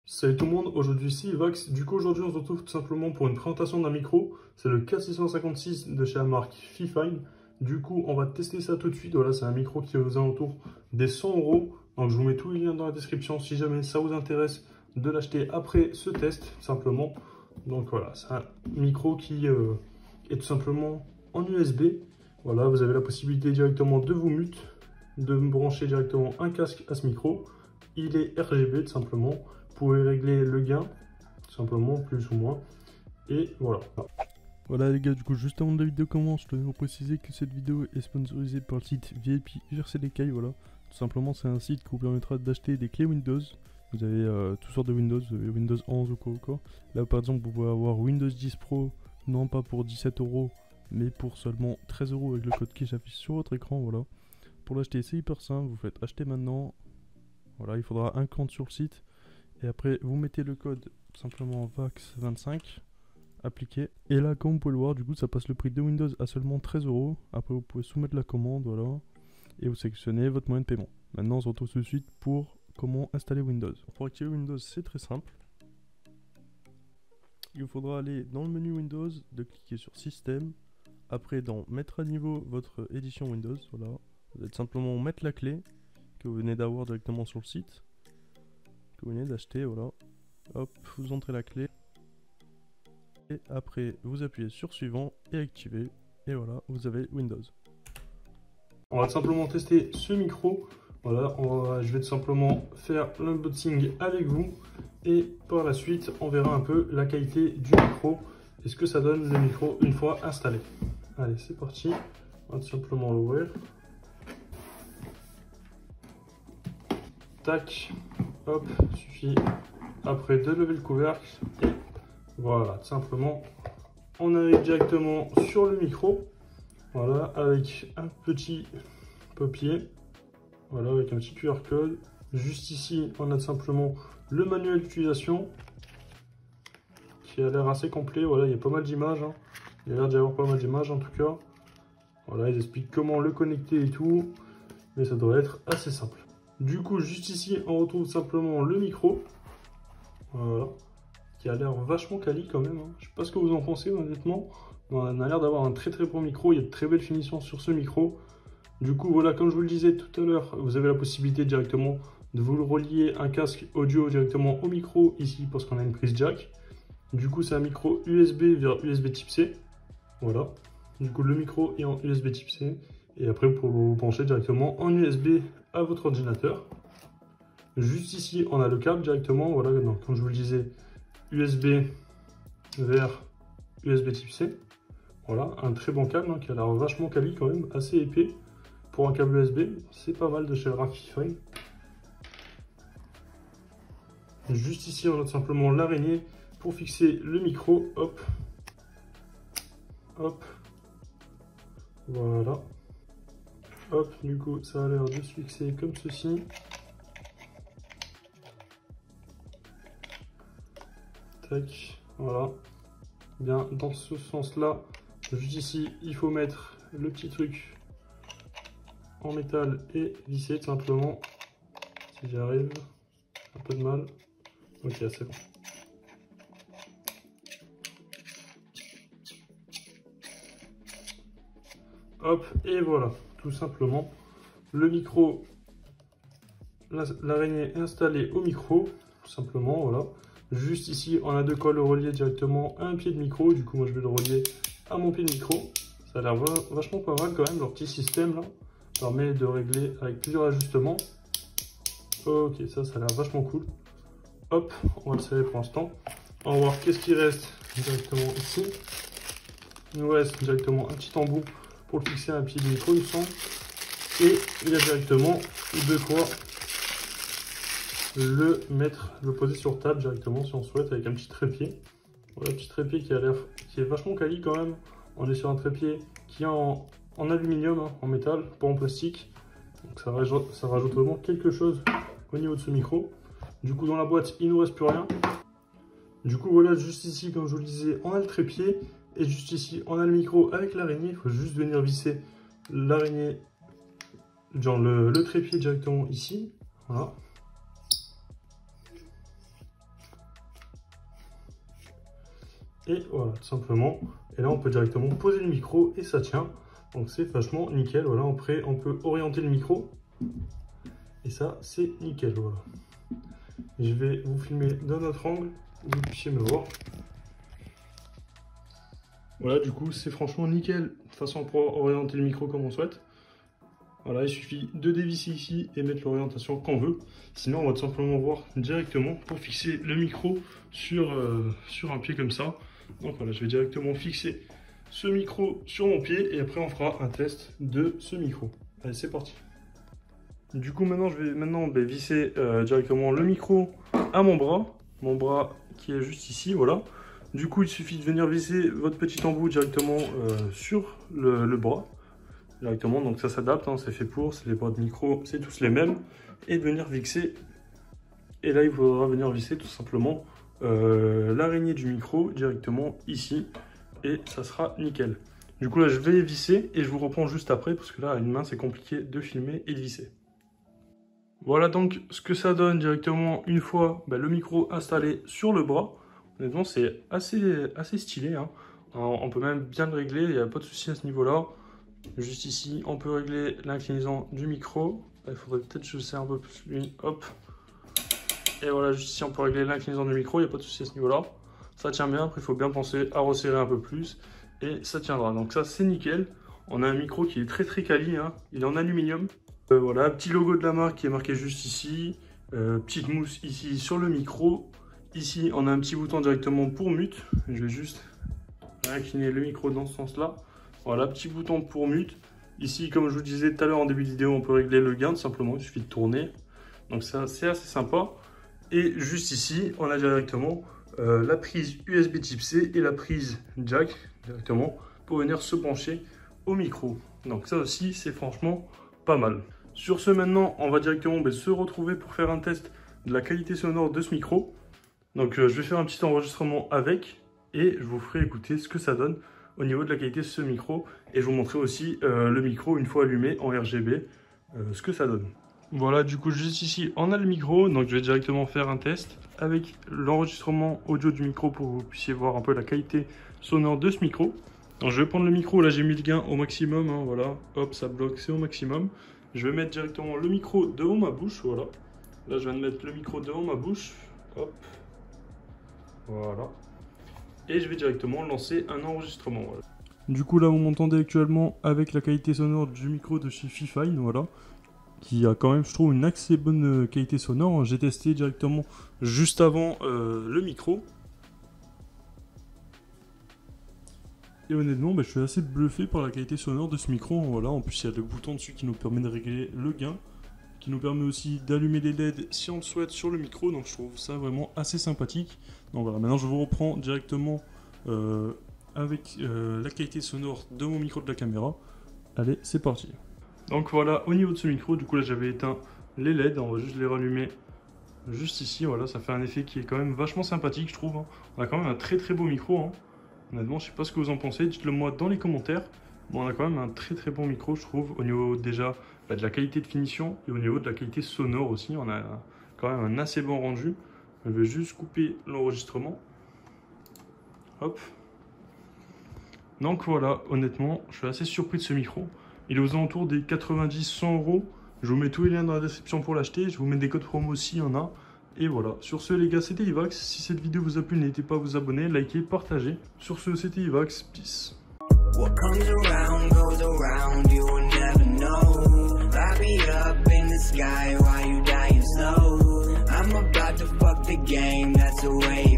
Salut tout le monde, aujourd'hui c'est Ivax. Du coup aujourd'hui on se retrouve tout simplement pour une présentation d'un micro. C'est le K656 de chez la marque Fifine. Du coup on va tester ça tout de suite. Voilà, c'est un micro qui est aux alentours des 100 €. Donc je vous mets tous les liens dans la description si jamais ça vous intéresse de l'acheter après ce test simplement. Donc voilà, c'est un micro qui est tout simplement en USB. Voilà, vous avez la possibilité directement de vous mute, de brancher directement un casque à ce micro. Il est RGB tout simplement. Vous pouvez régler le gain, tout simplement, plus ou moins. Et voilà. Voilà les gars, du coup juste avant que la vidéo commence, je tenais à vous préciser que cette vidéo est sponsorisée par le site VIP GRCDK. Voilà, tout simplement c'est un site qui vous permettra d'acheter des clés Windows. Vous avez toutes sortes de Windows, vous avez Windows 11 ou quoi. Là par exemple vous pouvez avoir Windows 10 Pro, non pas pour 17 €, mais pour seulement 13 € avec le code qui s'affiche sur votre écran. Voilà, pour l'acheter c'est hyper simple, vous faites acheter maintenant. Voilà, il faudra un compte sur le site. Et après, vous mettez le code tout simplement VAX25, appliqué. Et là, comme vous pouvez le voir, du coup, ça passe le prix de Windows à seulement 13 €. Après, vous pouvez soumettre la commande, voilà. Et vous sélectionnez votre moyen de paiement. Maintenant, on se retrouve tout de suite pour comment installer Windows. Pour activer Windows, c'est très simple. Il vous faudra aller dans le menu Windows, de cliquer sur Système. Après, dans Mettre à niveau votre édition Windows, voilà. Vous allez simplement mettre la clé que vous venez d'avoir directement sur le site, que vous venez d'acheter, voilà. Hop, vous entrez la clé. Et après, vous appuyez sur suivant et activer. Et voilà, vous avez Windows. On va simplement tester ce micro. Voilà, je vais tout simplement faire l'unboxing avec vous. Et par la suite, on verra un peu la qualité du micro. Et ce que ça donne le micro une fois installé. Allez, c'est parti. On va tout simplement l'ouvrir. Tac. Hop, suffit après de lever le couvercle et voilà, tout simplement on arrive directement sur le micro, voilà, avec un petit papier, voilà, avec un petit QR code. Juste ici on a tout simplement le manuel d'utilisation qui a l'air assez complet. Voilà, il y a pas mal d'images, hein. Il y a l'air d'y avoir pas mal d'images en tout cas. Voilà, ils expliquent comment le connecter et tout, mais ça devrait être assez simple. Du coup, juste ici, on retrouve simplement le micro. Voilà. Qui a l'air vachement quali quand même. Hein. Je sais pas ce que vous en pensez, honnêtement. On a l'air d'avoir un très bon micro. Il y a de très belles finitions sur ce micro. Du coup, voilà, comme je vous le disais tout à l'heure, vous avez la possibilité directement de vous relier un casque audio directement au micro ici parce qu'on a une prise jack. Du coup, c'est un micro USB vers USB type C. Voilà. Du coup, le micro est en USB type C. Et après, vous pouvez vous brancher directement en USB à votre ordinateur. Juste ici, on a le câble directement. Voilà, donc, comme je vous le disais, USB vers USB type C. Voilà, un très bon câble hein, qui a l'air vachement quali quand même, assez épais. Pour un câble USB, c'est pas mal de chez Fifine. Juste ici, on a simplement l'araignée pour fixer le micro. Hop. Hop. Voilà. Hop, du coup, ça a l'air de se fixer comme ceci. Tac, voilà. Bien, dans ce sens-là, juste ici, il faut mettre le petit truc en métal et visser tout simplement. Si j'y arrive, un peu de mal. Ok, c'est bon. Hop, et voilà, tout simplement. Le micro, l'araignée est installée au micro, tout simplement, voilà. Juste ici, on a de quoi le relier directement à un pied de micro. Du coup, moi, je vais le relier à mon pied de micro. Ça a l'air vachement pas mal quand même, leur petit système là. Permet de régler avec plusieurs ajustements. Ok, ça a l'air vachement cool. Hop, on va le serrer pour l'instant. On va voir qu'est-ce qui reste directement ici. Il nous reste directement un petit embout pour le fixer à un pied de micro, il me semble. Et il y a directement de quoi le poser sur table directement si on souhaite, avec un petit trépied. Voilà, petit trépied qui est vachement quali quand même. On est sur un trépied qui est en aluminium, hein, en métal, pas en plastique. Donc ça rajoute vraiment quelque chose au niveau de ce micro. Du coup, dans la boîte, il ne nous reste plus rien. Du coup, voilà, juste ici, comme je vous le disais, on a le trépied. Et juste ici, on a le micro avec l'araignée. Il faut juste venir visser l'araignée, genre le trépied directement ici. Voilà. Et voilà, tout simplement. Et là, on peut directement poser le micro et ça tient. Donc c'est vachement nickel. Voilà, après, on peut orienter le micro. Et ça, c'est nickel. Voilà. Et je vais vous filmer d'un autre angle, que vous puissiez me voir. Voilà, du coup, c'est franchement nickel. De toute façon, on pourra orienter le micro comme on souhaite. Voilà, il suffit de dévisser ici et mettre l'orientation qu'on veut. Sinon, on va tout simplement voir directement pour fixer le micro sur un pied comme ça. Donc voilà, je vais directement fixer ce micro sur mon pied et après on fera un test de ce micro. Allez, c'est parti. Du coup, maintenant, je vais visser directement le micro à mon bras qui est juste ici, voilà. Du coup, il suffit de venir visser votre petit embout directement sur le bras. Directement, donc ça s'adapte, hein, c'est fait pour, c'est les bras de micro, c'est tous les mêmes. Et de venir fixer, et là il faudra venir visser tout simplement l'araignée du micro directement ici. Et ça sera nickel. Du coup là je vais visser et je vous reprends juste après parce que là à une main c'est compliqué de filmer et de visser. Voilà donc ce que ça donne directement une fois le micro installé sur le bras. Honnêtement c'est assez stylé, hein. On peut même bien le régler, il n'y a pas de souci à ce niveau là. Juste ici on peut régler l'inclinaison du micro. Là, il faudrait peut-être que je serre un peu plus lui, hop. Et voilà, juste ici on peut régler l'inclinaison du micro, il n'y a pas de souci à ce niveau là. Ça tient bien, après il faut bien penser à resserrer un peu plus. Et ça tiendra, donc ça c'est nickel. On a un micro qui est très quali, hein. Il est en aluminium. Voilà, petit logo de la marque qui est marqué juste ici. Petite mousse ici sur le micro. Ici on a un petit bouton directement pour mute. Je vais juste incliner le micro dans ce sens là. Voilà, petit bouton pour mute. Ici, comme je vous disais tout à l'heure en début de vidéo, on peut régler le gain tout simplement, il suffit de tourner. Donc ça, c'est assez sympa. Et juste ici, on a directement la prise USB type C et la prise jack directement pour venir se brancher au micro. Donc ça aussi, c'est franchement pas mal. Sur ce, maintenant, on va directement se retrouver pour faire un test de la qualité sonore de ce micro. Donc je vais faire un petit enregistrement avec et je vous ferai écouter ce que ça donne au niveau de la qualité de ce micro et je vous montrerai aussi le micro une fois allumé en RGB, ce que ça donne. Voilà, du coup juste ici on a le micro, donc je vais directement faire un test avec l'enregistrement audio du micro pour que vous puissiez voir un peu la qualité sonore de ce micro. Donc je vais prendre le micro, là j'ai mis le gain au maximum, hein, voilà, hop ça bloque, c'est au maximum. Je vais mettre directement le micro devant ma bouche, voilà. Là je viens de mettre le micro devant ma bouche, hop, voilà. Et je vais directement lancer un enregistrement. Voilà. Du coup là vous m'entendez actuellement avec la qualité sonore du micro de chez Fifine, voilà, qui a quand même je trouve une assez bonne qualité sonore. J'ai testé directement juste avant le micro. Et honnêtement je suis assez bluffé par la qualité sonore de ce micro. Voilà, en plus il y a le bouton dessus qui nous permet de régler le gain, qui nous permet aussi d'allumer les LED si on le souhaite sur le micro, donc je trouve ça vraiment assez sympathique. Donc voilà, maintenant je vous reprends directement avec la qualité sonore de mon micro de la caméra. Allez, c'est parti. Donc voilà, au niveau de ce micro, du coup là j'avais éteint les LED, on va juste les rallumer juste ici, voilà, ça fait un effet qui est quand même vachement sympathique je trouve, hein. On a quand même un très beau micro, hein. Honnêtement, je sais pas ce que vous en pensez, dites-le moi dans les commentaires. Bon, on a quand même un très bon micro je trouve, au niveau déjà de la qualité de finition et au niveau de la qualité sonore aussi, on a quand même un assez bon rendu. Je vais juste couper l'enregistrement. Hop. Donc voilà, honnêtement, je suis assez surpris de ce micro. Il est aux alentours des 90-100 €. Je vous mets tous les liens dans la description pour l'acheter. Je vous mets des codes promo s'il y en a. Et voilà. Sur ce, les gars, c'était Ivax. Si cette vidéo vous a plu, n'hésitez pas à vous abonner, liker, partager. Sur ce, c'était Ivax. Peace. What comes around goes around, you will never know. Light me up in the sky while you dying slow. I'm about to fuck the game, that's the way